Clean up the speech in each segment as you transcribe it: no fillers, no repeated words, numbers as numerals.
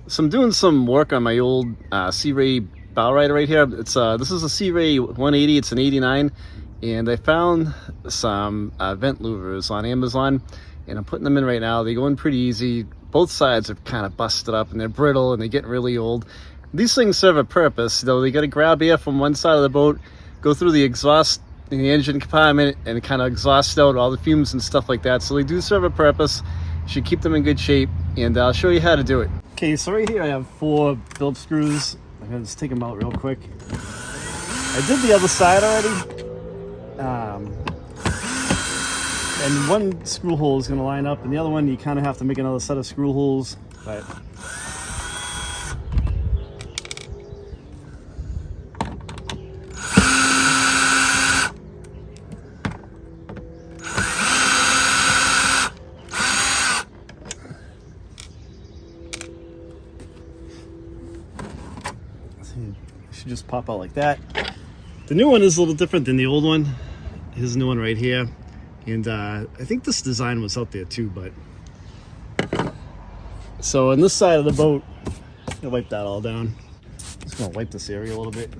So I'm doing some work on my old C-Ray bow rider right here. This is a C-Ray 180. It's an 89, and I found some vent louvers on Amazon, and I'm putting them in right now. They go in pretty easy. Both sides are kind of busted up, and they're brittle, and they're getting really old. These things serve a purpose, though. They got to grab air from one side of the boat, go through the exhaust in the engine compartment, and kind of exhaust out all the fumes and stuff like that. So they do serve a purpose. You should keep them in good shape, and I'll show you how to do it. Okay, so right here I have 4 Phillips screws. I'm gonna just take them out real quick. I did the other side already. And one screw hole is gonna line up, and the other one you kind of have to make another set of screw holes. But it should just pop out like that. The new one is a little different than the old one. Here's the new one right here. And I think this design was out there too, but... So on this side of the boat, I'll wipe that all down. Just gonna wipe this area a little bit.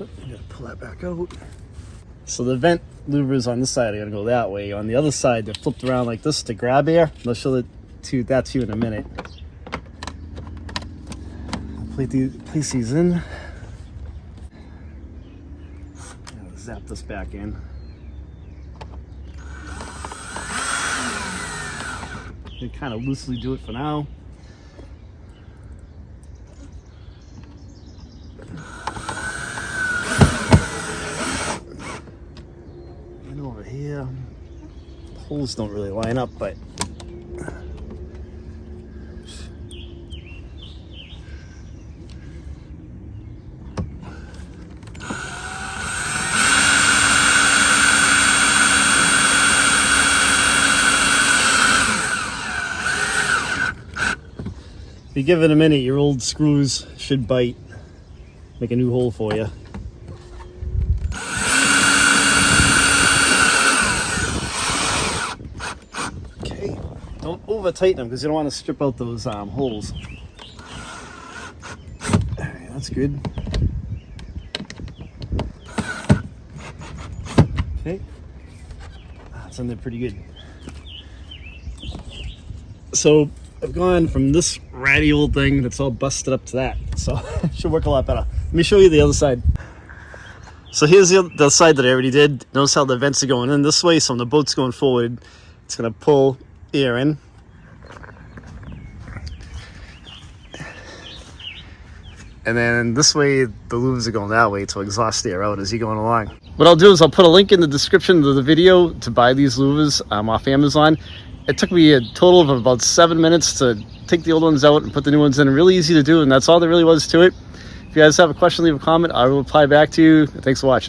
I'm gonna pull that back out. So the vent louvers on this side are gonna go that way. On the other side, they're flipped around like this to grab air. I'll show that to you in a minute. I'll place these in. I'll zap this back in. You kind of loosely do it for now. And over here, the holes don't really line up, but if you give it a minute, your old screws should bite. Make a new hole for you. Okay, don't over tighten them because you don't want to strip out those holes. Alright, that's good. Okay, that's in there pretty good. So I've gone from this ratty old thing that's all busted up to that, so it should work a lot better. Let me show you the other side. So here's the side that I already did. Notice how the vents are going in this way, so when the boat's going forward, it's going to pull air in. And then this way, the louvers are going that way to exhaust air out as you're going along. What I'll do is I'll put a link in the description of the video to buy these louvers off Amazon. It took me a total of about 7 minutes to take the old ones out and put the new ones in. Really easy to do, and that's all there really was to it. If you guys have a question, leave a comment. I will reply back to you. Thanks for watching.